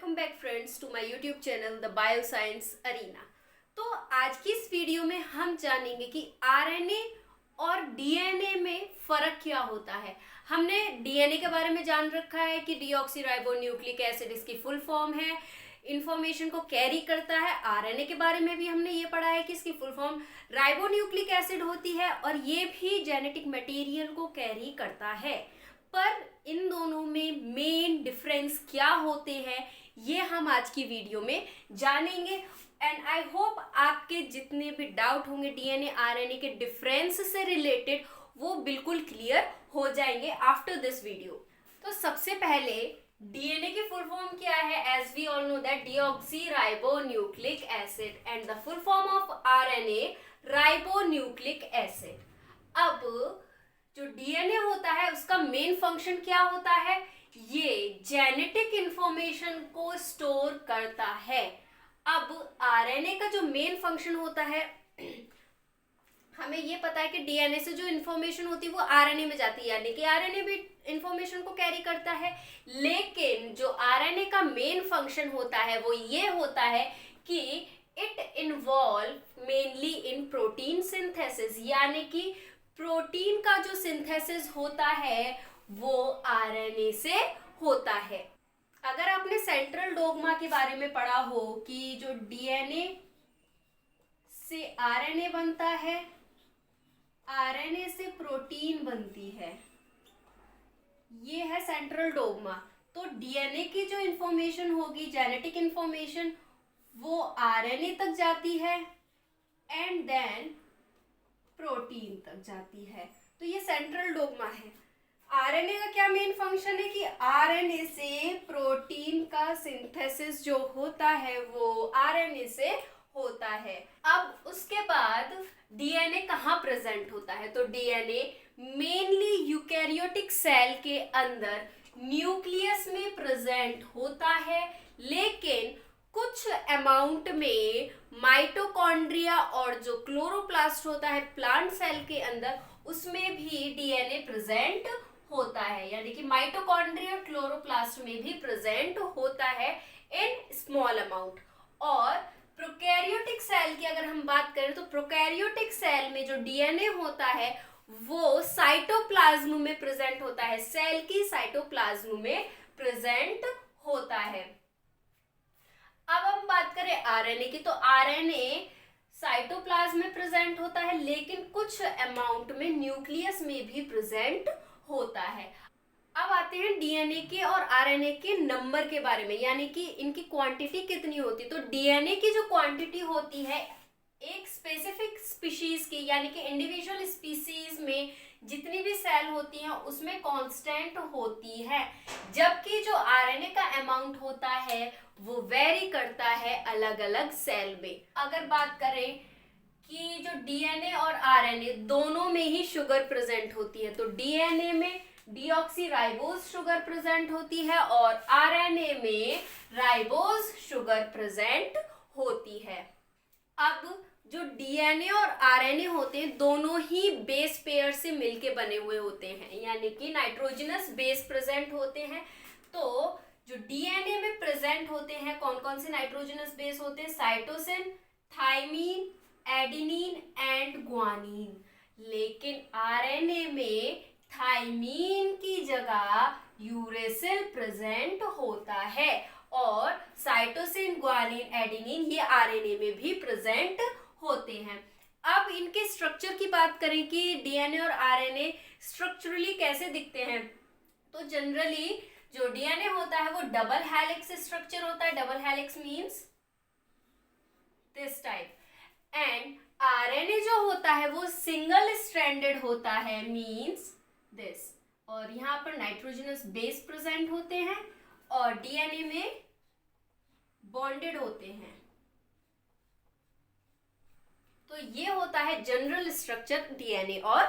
Welcome back friends to my YouTube channel the bioscience arena. तो आज की इस वीडियो में हम जानेंगे कि आरएनए और डीएनए में फ़र्क क्या होता है। हमने डीएनए के बारे में जान रखा है कि डीऑक्सीराइबोन्यूक्लिक एसिड इसकी फुल फॉर्म है, इंफॉर्मेशन को कैरी करता है। आरएनए के बारे में भी हमने ये पढ़ा है कि इसकी फुल फॉर्म राइबोन्यूक्लिक एसिड होती है और ये भी जेनेटिक मटेरियल को कैरी करता है। पर इन दोनों में मेन डिफरेंस क्या होते हैं ये हम आज की वीडियो में जानेंगे। एंड आई होप आपके जितने भी डाउट होंगे डीएनए आरएनए के डिफरेंस से रिलेटेड वो बिल्कुल क्लियर हो जाएंगे आफ्टर दिस वीडियो। तो सबसे पहले डीएनए की फुल फॉर्म क्या है? As we all know that deoxyribonucleic acid and the full form of RNA ribonucleic acid. अब जो डीएनए होता है उसका मेन फंक्शन क्या होता है? ये जेनेटिक इंफॉर्मेशन को स्टोर करता है। अब आरएनए का जो मेन फंक्शन होता है, हमें ये पता है कि डीएनए से जो इंफॉर्मेशन होती है वो आरएनए में जाती है, यानी कि आरएनए भी इंफॉर्मेशन को कैरी करता है। लेकिन जो आरएनए का मेन फंक्शन होता है वो ये होता है कि it involve mainly in protein synthesis, यानी कि प्रोटीन का जो सिंथेसिस होता है वो आरएनए से होता है। अगर आपने सेंट्रल डोग्मा के बारे में पढ़ा हो कि जो डीएनए से आरएनए बनता है, आरएनए से प्रोटीन बनती है, ये है सेंट्रल डोग्मा। तो डीएनए की जो इंफॉर्मेशन होगी, जेनेटिक इंफॉर्मेशन, वो आरएनए तक जाती है एंड देन प्रोटीन तक जाती है। तो ये सेंट्रल डोग्मा है। आरएनए का क्या मेन फंक्शन है कि आरएनए से प्रोटीन का सिंथेसिस जो होता है वो आरएनए से होता है। अब उसके बाद डीएनए कहाँ प्रेजेंट होता है? तो डीएनए मेनली यूकैरियोटिक सेल के अंदर न्यूक्लियस में प्रेजेंट होता है, लेकिन कुछ अमाउंट में माइटोकॉन्ड्रिया और जो क्लोरोप्लास्ट होता है प्लांट सेल के अंदर, उसमें भी डीएनए प्रेजेंट होता है, यानी कि माइटोकॉन्ड्रिया और क्लोरोप्लास्ट में भी प्रेजेंट होता है इन स्मॉल अमाउंट। और प्रोकैरियोटिक सेल की अगर हम बात करें तो प्रोकैरियोटिक सेल में जो डीएनए होता है वो साइटोप्लाज्म में प्रेजेंट होता है, सेल की साइटोप्लाज्म में प्रेजेंट होता है। अब हम बात करें आरएनए की, तो आरएनए साइटोप्लाज्म में प्रेजेंट होता है, लेकिन कुछ अमाउंट में न्यूक्लियस में भी प्रेजेंट होता है। अब आते हैं डीएनए के और आरएनए के नंबर के बारे में, यानी कि इनकी क्वांटिटी कितनी होती है। तो डीएनए की जो क्वांटिटी होती है एक स्पेसिफिक स्पीशीज की, यानी कि इंडिविजुअल स्पीशीज में जितनी भी सेल होती हैं उसमें कांस्टेंट होती है, जबकि जो आरएनए का अमाउंट होता है वो वेरी करता है अलग अलग सेल में। अगर बात करें कि जो डीएनए और आरएनए दोनों में ही शुगर प्रेजेंट होती है, तो डीएनए में डीऑक्सीराइबोज शुगर प्रेजेंट होती है और आरएनए में राइबोज शुगर प्रेजेंट होती है। अब जो डीएनए और आरएनए होते हैं दोनों ही बेस पेयर से मिलके बने हुए होते हैं, यानी कि नाइट्रोजनस बेस प्रेजेंट होते हैं। तो जो डीएनए में प्रेजेंट होते हैं कौन कौन से नाइट्रोजनस बेस होते हैं? Cytosine, thymine, adenine and guanine. लेकिन आरएनए में थाइमीन की जगह यूरेसिल प्रेजेंट होता है और साइटोसिन, ग्वानिन, एडेनिन ये आरएनए में भी प्रेजेंट होते हैं। अब इनके स्ट्रक्चर की बात करें कि डीएनए और आरएनए स्ट्रक्चरली कैसे दिखते हैं, तो जनरली जो डीएनए होता है वो डबल हेलिक्स स्ट्रक्चर होता है। Double helix means this type, and RNA जो होता है वो सिंगल स्ट्रैंडेड होता है, मींस दिस। और यहाँ पर नाइट्रोजनस बेस प्रेजेंट होते हैं और डीएनए में बॉन्डेड होते हैं। तो ये होता है जनरल स्ट्रक्चर डीएनए और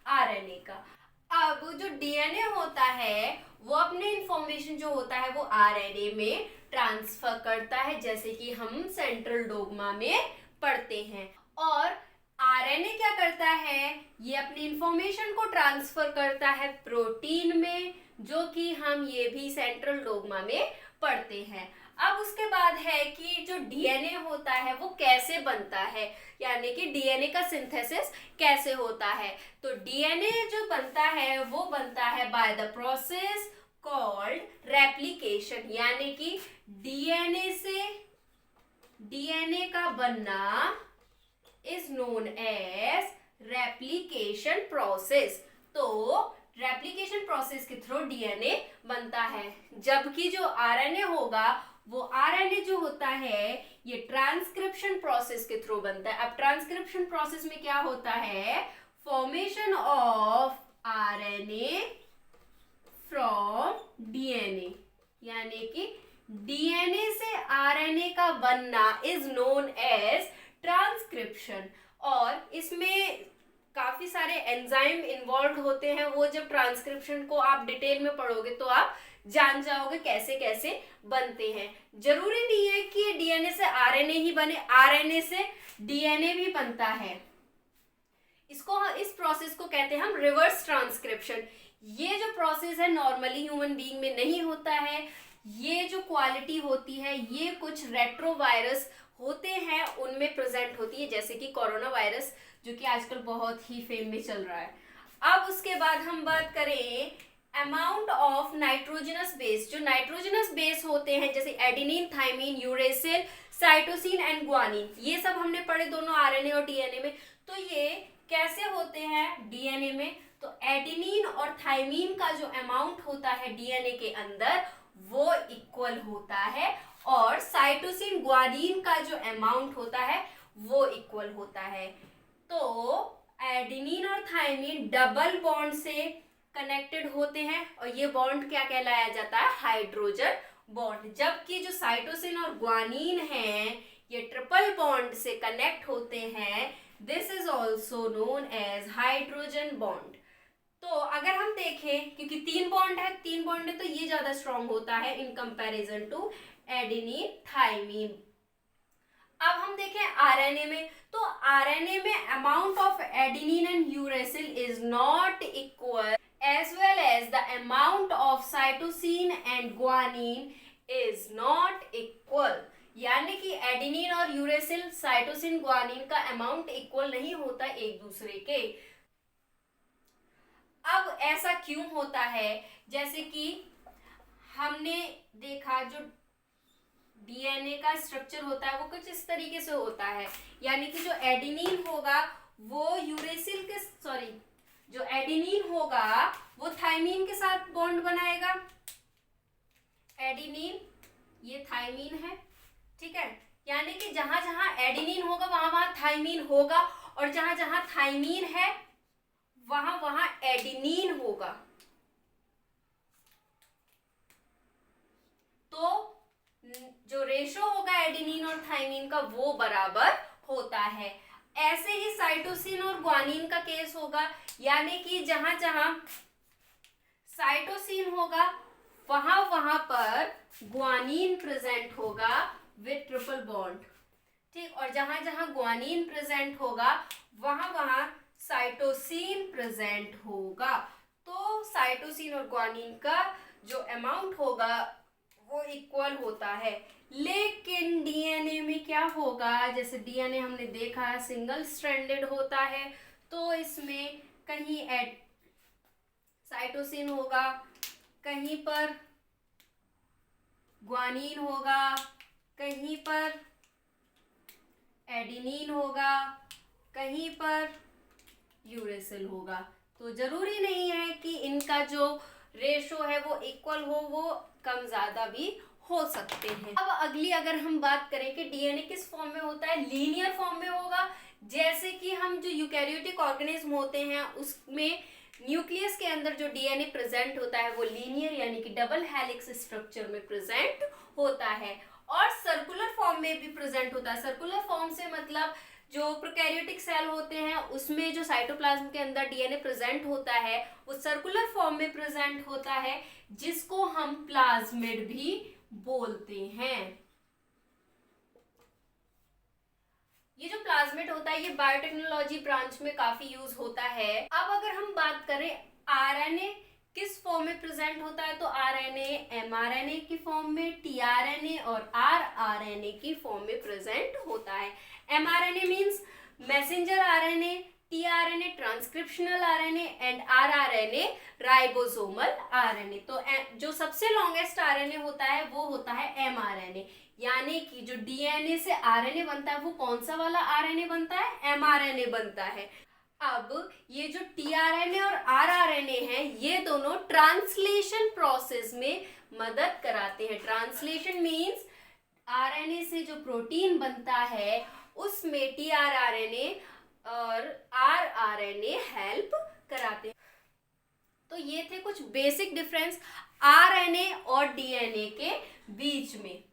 आरएनए का। अब जो डीएनए होता है वो अपने इंफॉर्मेशन जो होता है वो आरएनए में ट्रांसफर करता है, जैसे कि हम सेंट्रल डोग्मा में पढ़ते हैं। और आरएनए क्या करता है? ये अपनी इंफॉर्मेशन को ट्रांसफर करता है प्रोटीन में, जो कि हम ये भी सेंट्रल डोग्मा में पढ़ते हैं। अब उसके बाद है कि जो डीएनए होता है वो कैसे बनता है, यानी कि डीएनए का सिंथेसिस कैसे होता है। तो डीएनए जो बनता है वो बनता है by the process called replication, यानी कि डीएनए का बनना is known as replication process. तो रेप्लिकेशन प्रोसेस के थ्रू डीएनए बनता है, जबकि जो आरएनए होगा वो आरएनए जो होता है ये ट्रांसक्रिप्शन प्रोसेस के थ्रू बनता है। अब ट्रांसक्रिप्शन प्रोसेस में क्या होता है, formation of RNA from DNA, यानी कि डीएनए से आरएनए का बनना इज नोन एज ट्रांसक्रिप्शन। और इसमें काफी सारे एंजाइम इन्वॉल्व होते हैं, वो जब ट्रांसक्रिप्शन को आप डिटेल में पढ़ोगे तो आप जान जाओगे कैसे कैसे बनते हैं। जरूरी नहीं है कि डीएनए से आरएनए ही बने, आरएनए से डीएनए भी बनता है। इस प्रोसेस को कहते हैं हम रिवर्स ट्रांसक्रिप्शन। ये जो प्रोसेस है नॉर्मली ह्यूमन बीइंग में नहीं होता है। ये जो क्वालिटी होती है ये कुछ रेट्रोवायरस होते हैं उनमें प्रेजेंट होती है, जैसे कि कोरोना वायरस जो कि आजकल बहुत ही फेम में चल रहा है। अब उसके बाद हम बात करें अमाउंट ऑफ नाइट्रोजनस बेस। जो नाइट्रोजनस बेस होते हैं जैसे adenine, thymine, uracil, cytosine and guanine, ये सब हमने पढ़े दोनों आरएनए और डीएनए में। तो ये कैसे होते हैं डीएनए में, तो एडेनिन और थाइमिन का जो अमाउंट होता है डीएनए के अंदर वो इक्वल होता है, और साइटोसिन ग्वानिन का जो अमाउंट होता है वो इक्वल होता है। तो एडेनिन और थाइमिन डबल बॉन्ड से कनेक्टेड होते हैं और ये बॉन्ड क्या कहलाया जाता है, हाइड्रोजन बॉन्ड। जबकि जो साइटोसिन और ग्वानिन है ये ट्रिपल बॉन्ड से कनेक्ट होते हैं, this is also known as hydrogen bond. तो अगर हम देखें, क्योंकि तीन बॉन्ड है तो ये ज्यादा स्ट्रॉन्ग होता है in comparison to adenine thymine. अब हम देखें आरएनए में, तो आरएनए में amount of adenine and uracil is not equal as well as the amount of cytosine and guanine is not equal, यानी कि एडेनिन और यूरेसिल, साइटोसिन, ग्वानिन का अमाउंट इक्वल नहीं होता एक दूसरे के। अब ऐसा क्यों होता है, जैसे कि हमने देखा जो डीएनए का स्ट्रक्चर होता है वो कुछ इस तरीके से होता है, यानी कि जो एडेनिन होगा वो यूरेसिल के जो एडेनिन होगा वो थाइमिन के साथ बॉन्ड बनाएगा। एडेनिन ये थाइमिन है, ठीक है, यानी कि जहां जहां एडेनिन होगा वहां वहां थाइमिन होगा, और जहां जहां थाइमिन है वहां वहां एडेनिन होगा। तो जो रेशो होगा एडेनिन और थाइमिन का वो बराबर होता है। ऐसे ही साइटोसिन और ग्वानिन का केस होगा, यानी कि जहां जहां साइटोसिन होगा वहां वहां पर ग्वानिन प्रेजेंट होगा विद ट्रिपल बॉन्ड, ठीक, और जहां जहां ग्वानिन प्रेजेंट होगा वहां वहां साइटोसिन प्रेजेंट होगा। तो साइटोसिन और ग्वानिन का जो अमाउंट होगा वो इक्वल होता है। लेकिन डीएनए में क्या होगा, जैसे डीएनए हमने देखा सिंगल स्ट्रैंडेड होता है, तो इसमें कहीं साइटोसिन होगा, कहीं पर ग्वानिन होगा, कहीं पर एडेनिन होगा, कहीं पर यूरेसिल होगा। तो जरूरी नहीं है कि इनका जो रेशो है वो इक्वल हो, वो कम ज्यादा भी हो सकते हैं। अब अगली अगर हम बात करें कि डीएनए किस फॉर्म में होता है, लीनियर फॉर्म में होगा। जैसे कि हम जो यूकैरियोटिक ऑर्गेनिज्म होते हैं उसमें न्यूक्लियस के अंदर जो डीएनए प्रेजेंट होता है वो लीनियर यानी कि डबल हेलिक्स स्ट्रक्चर में प्रेजेंट होता है, और सर्कुलर फॉर्म में भी प्रेजेंट होता है। सर्कुलर फॉर्म से मतलब जो प्रोकैरियोटिक सेल होते हैं उसमें जो साइटोप्लाज्म के अंदर डीएनए प्रेजेंट होता है वो सर्कुलर फॉर्म में प्रेजेंट होता है, जिसको हम प्लाज्मिड भी बोलते हैं। ये जो प्लाज्मिड होता है ये बायोटेक्नोलॉजी ब्रांच में काफी यूज होता है। अब अगर हम बात करें आरएनए किस फॉर्म में प्रेजेंट होता है, तो आरएनए एमआरएनए की फॉर्म में, टीआरएनए और आरआरएनए की फॉर्म में प्रेजेंट होता है। MRNA means messenger RNA, tRNA transcriptional RNA and rRNA ribosomal RNA. तो जो सबसे लॉन्गेस्ट आरएनए होता है वो होता है एमआरएनए, यानी कि जो डीएनए से आरएनए बनता है वो कौन सा वाला आरएनए बनता है, एमआरएनए बनता है। अब ये जो टीआरएनए और आरआरएनए हैं ये दोनों ट्रांसलेशन प्रोसेस में मदद कराते हैं। ट्रांसलेशन मींस आरएनए से जो प्रोटीन बनता है उसमें टीआरआरएनए और आरआरएनए हेल्प कराते हैं। तो ये थे कुछ बेसिक डिफरेंस आरएनए और डीएनए के बीच में।